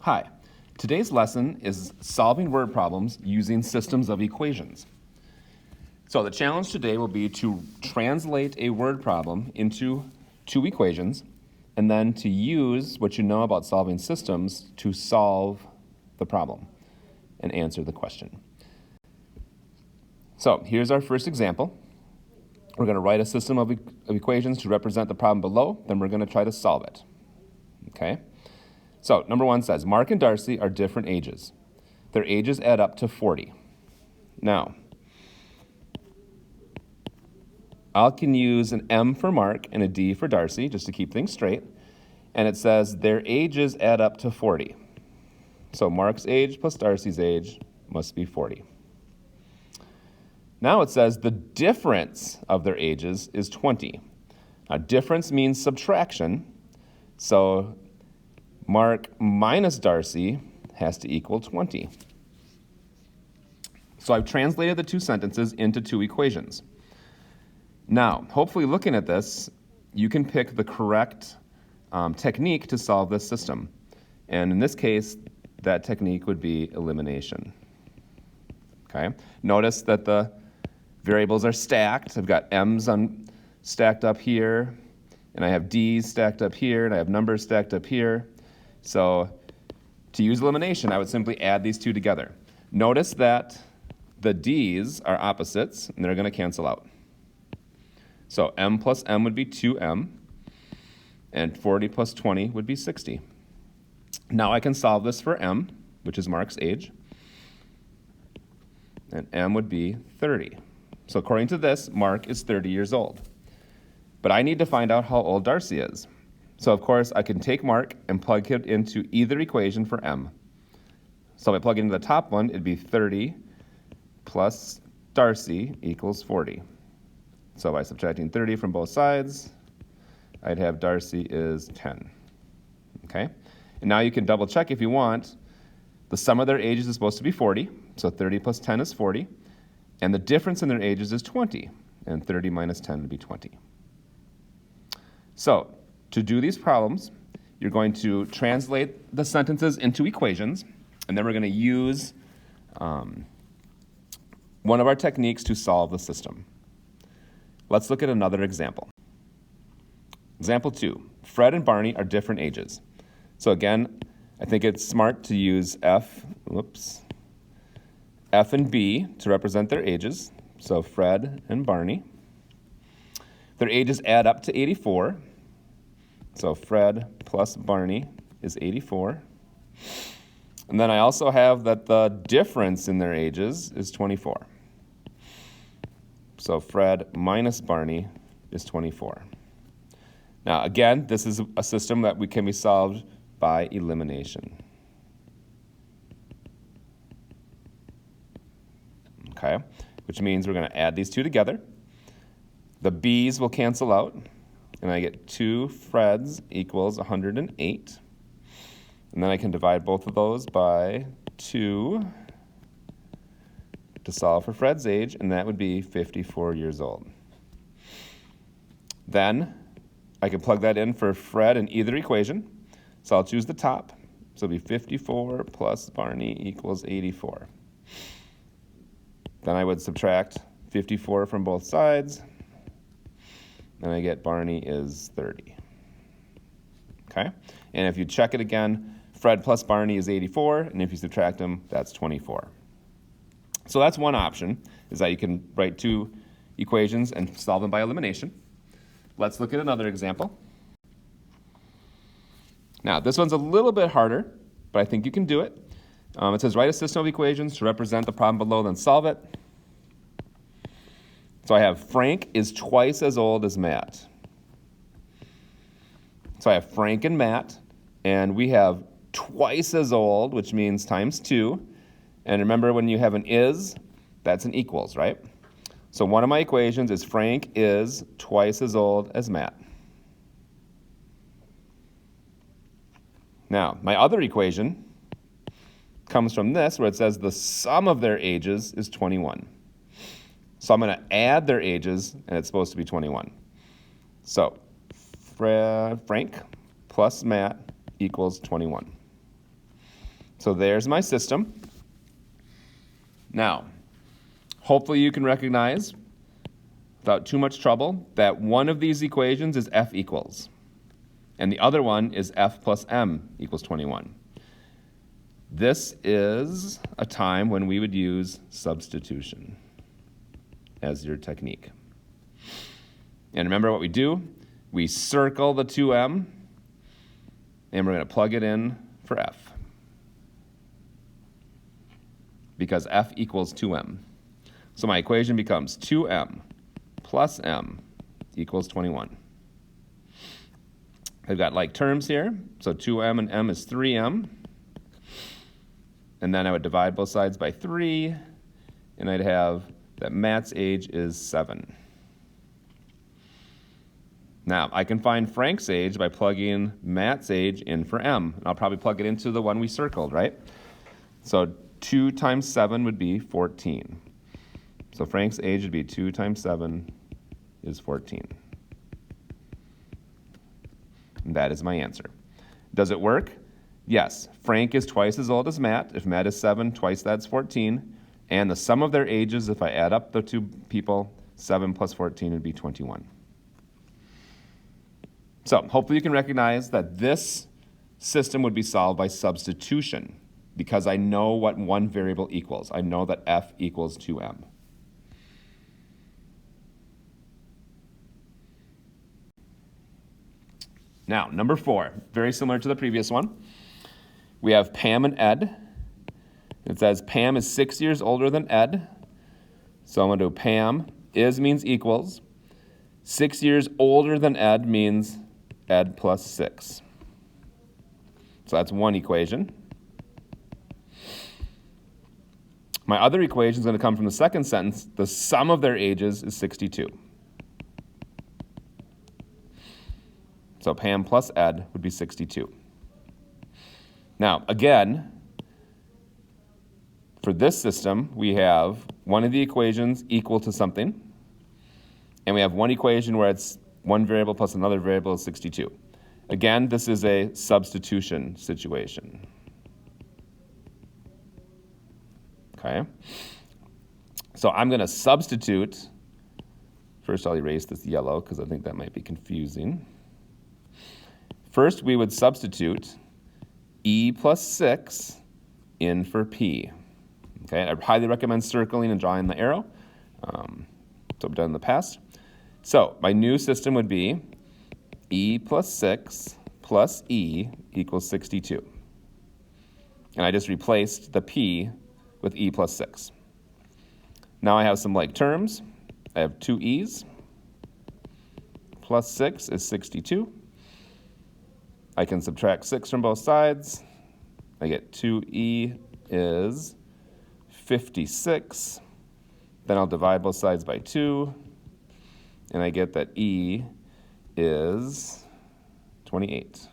Hi, today's lesson is solving word problems using systems of equations. So the challenge today will be to translate a word problem into two equations and then to use what you know about solving systems to solve the problem and answer the question. So here's our first example. We're going to write a system of equations to represent the problem below, then we're going to try to solve it. Okay? So number one says, Mark and Darcy are different ages. Their ages add up to 40. Now, I can use an M for Mark and a D for Darcy just to keep things straight. And it says their ages add up to 40. So Mark's age plus Darcy's age must be 40. Now it says the difference of their ages is 20. Now difference means subtraction. So Mark minus Darcy has to equal 20. So I've translated the two sentences into two equations. Now, hopefully looking at this, you can pick the correct technique to solve this system. And in this case, that technique would be elimination. Okay? Notice that the variables are stacked. I've got M's stacked up here, and I have D's stacked up here, and I have numbers stacked up here. So to use elimination, I would simply add these two together. Notice that the D's are opposites, and they're going to cancel out. So M plus M would be 2M, and 40 plus 20 would be 60. Now I can solve this for M, which is Mark's age, and M would be 30. So according to this, Mark is 30 years old. But I need to find out how old Darcy is. So of course, I can take Mark and plug it into either equation for M. So if I plug it into the top one, it'd be 30 plus Darcy equals 40. So by subtracting 30 from both sides, I'd have Darcy is 10. Okay? And now you can double check if you want. The sum of their ages is supposed to be 40, so 30 plus 10 is 40. And the difference in their ages is 20, and 30 minus 10 would be 20. So to do these problems, you're going to translate the sentences into equations, and then we're going to use one of our techniques to solve the system. Let's look at another example. Example 2, Fred and Barney are different ages. So again, I think it's smart to use F and B to represent their ages. So Fred and Barney. Their ages add up to 84. So Fred plus Barney is 84. And then I also have that the difference in their ages is 24. So Fred minus Barney is 24. Now again, this is a system that can be solved by elimination. Okay, which means we're going to add these two together. The B's will cancel out, and I get 2 Freds equals 108. And then I can divide both of those by 2 to solve for Fred's age, and that would be 54 years old. Then I can plug that in for Fred in either equation. So I'll choose the top. So it'll be 54 plus Barney equals 84. Then I would subtract 54 from both sides, and I get Barney is 30. Okay? And if you check it again, Fred plus Barney is 84, and if you subtract them, that's 24. So that's one option, is that you can write two equations and solve them by elimination. Let's look at another example. Now, this one's a little bit harder, but I think you can do it. It says, write a system of equations to represent the problem below, then solve it. So I have Frank is twice as old as Matt. So I have Frank and Matt, and we have twice as old, which means times 2. And remember, when you have an is, that's an equals, right? So one of my equations is Frank is twice as old as Matt. Now, my other equation comes from this, where it says the sum of their ages is 21. So I'm going to add their ages, and it's supposed to be 21. So Frank plus Matt equals 21. So there's my system. Now, hopefully you can recognize, without too much trouble, that one of these equations is F equals, and the other one is F plus M equals 21. This is a time when we would use substitution as your technique. And remember what we do? We circle the 2M, and we're going to plug it in for F, because F equals 2M. So my equation becomes 2M plus M equals 21. I've got like terms here, so 2M and M is 3M. And then I would divide both sides by 3, and I'd have that Matt's age is 7. Now, I can find Frank's age by plugging Matt's age in for M. And I'll probably plug it into the one we circled, right? So 2 times 7 would be 14. So Frank's age would be 2 times 7 is 14. And that is my answer. Does it work? Yes. Frank is twice as old as Matt. If Matt is 7, twice that's 14. And the sum of their ages, if I add up the two people, 7 plus 14 would be 21. So hopefully you can recognize that this system would be solved by substitution, because I know what one variable equals. I know that F equals 2M. Now, number 4, very similar to the previous one. We have Pam and Ed. It says Pam is 6 years older than Ed. So I'm going to do Pam is means equals. 6 years older than Ed means Ed plus 6. So that's one equation. My other equation is going to come from the second sentence. The sum of their ages is 62. So Pam plus Ed would be 62. Now, again, for this system, we have one of the equations equal to something, and we have one equation where it's one variable plus another variable is 62. Again, this is a substitution situation. Okay? So I'm going to substitute. First, I'll erase this yellow because I think that might be confusing. First, we would substitute E plus 6 in for P. Okay, I highly recommend circling and drawing the arrow. So I've done in the past. So my new system would be E plus 6 plus E equals 62. And I just replaced the P with E plus 6. Now I have some like terms. I have 2 E's. Plus 6 is 62. I can subtract 6 from both sides. I get 2E is 56. Then I'll divide both sides by 2. And I get that E is 28.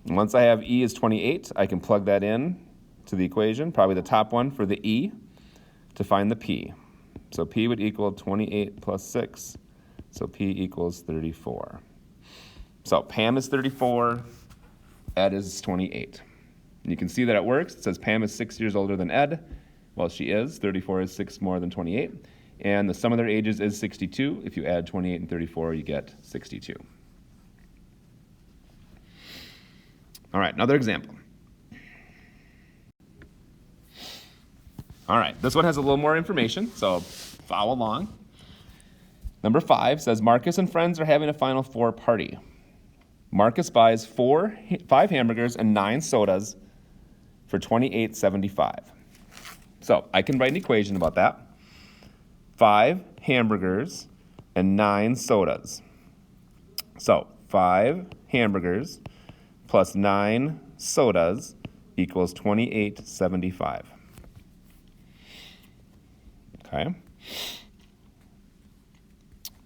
And once I have E is 28, I can plug that in to the equation, probably the top one for the E, to find the P. So P would equal 28 plus 6. So P equals 34. So Pam is 34, Ed is 28. And you can see that it works. It says Pam is 6 years older than Ed. Well, she is. 34 is 6 more than 28. And the sum of their ages is 62. If you add 28 and 34, you get 62. All right, another example. All right, this one has a little more information, so follow along. Number 5 says Marcus and friends are having a Final Four party. Marcus buys 5 hamburgers and 9 sodas for $28.75. So I can write an equation about that. 5 hamburgers and 9 sodas. So 5 hamburgers plus 9 sodas equals $28.75. Okay.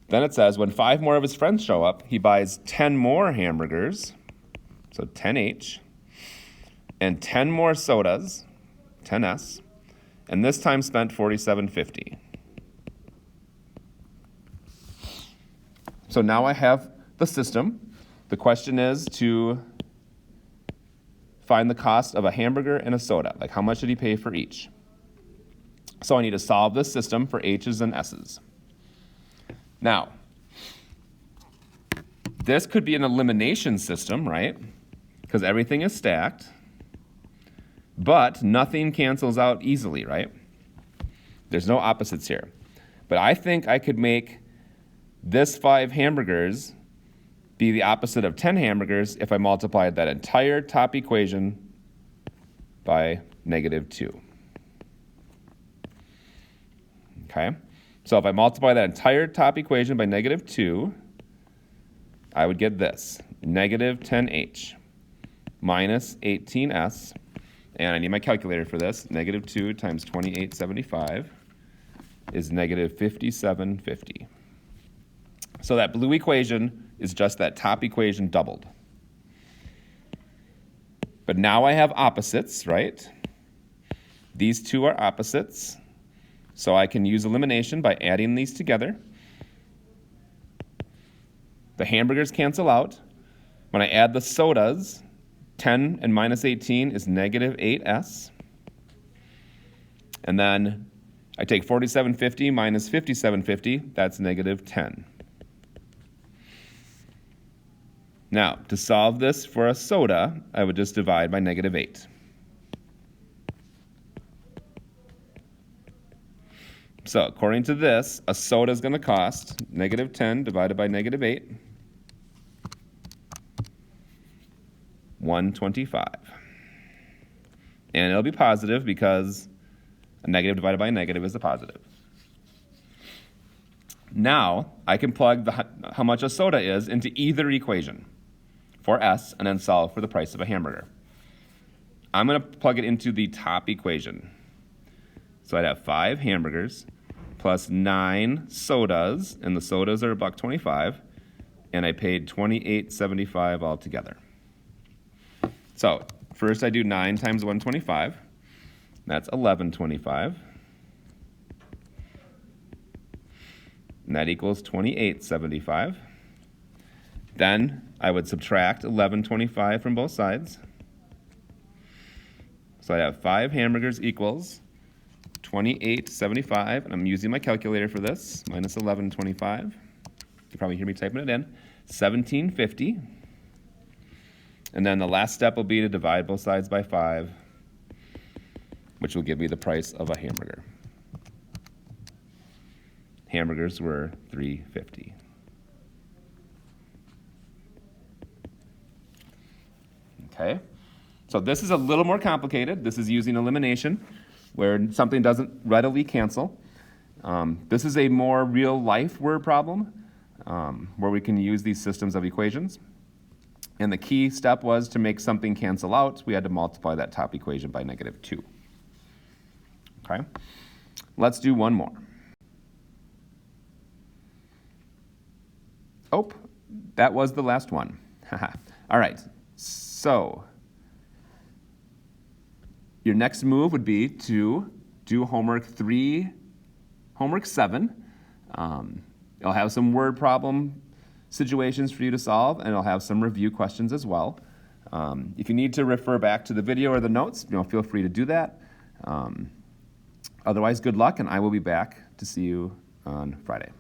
Then it says when 5 more of his friends show up, he buys 10 more hamburgers, so 10 each, and 10 more sodas, 10s, and this time spent $47.50. So now I have the system. The question is to find the cost of a hamburger and a soda. Like, how much did he pay for each? So I need to solve this system for H's and S's. Now, this could be an elimination system, right? Because everything is stacked, but nothing cancels out easily, right? There's no opposites here. But I think I could make this 5 hamburgers be the opposite of 10 hamburgers if I multiplied that entire top equation by -2. Okay? So if I multiply that entire top equation by -2, I would get this, -10h minus 18s, and I need my calculator for this. -2 times 2875 is -5750. So that blue equation is just that top equation doubled. But now I have opposites, right? These two are opposites. So I can use elimination by adding these together. The hamburgers cancel out. When I add the sodas, 10 and minus 18 is -8s. And then I take 4750 minus 5750, that's -10. Now, to solve this for a soda, I would just divide by -8. So according to this, a soda is going to cost -10 divided by -8, 125. And it'll be positive because a negative divided by a negative is a positive. Now, I can plug how much a soda is into either equation for S and then solve for the price of a hamburger. I'm going to plug it into the top equation. So I'd have 5 hamburgers plus 9 sodas, and the sodas are $1.25, and I paid $28.75 altogether. So first I do 9 times 125. That's 11.25. And that equals 28.75. Then I would subtract 11.25 from both sides. So I have 5 hamburgers equals 28.75, and I'm using my calculator for this, minus 11.25. You can probably hear me typing it in. 17.50. And then the last step will be to divide both sides by 5, which will give me the price of a hamburger. Hamburgers were $3.50. Okay, so this is a little more complicated. This is using elimination, where something doesn't readily cancel. This is a more real-life word problem, where we can use these systems of equations. And the key step was to make something cancel out, we had to multiply that top equation by -2. Okay, let's do one more. Oh, that was the last one. All right, so your next move would be to do homework 7. It'll have some word problem situations for you to solve, and it'll have some review questions as well. If you need to refer back to the video or the notes, feel free to do that. Otherwise, good luck, and I will be back to see you on Friday.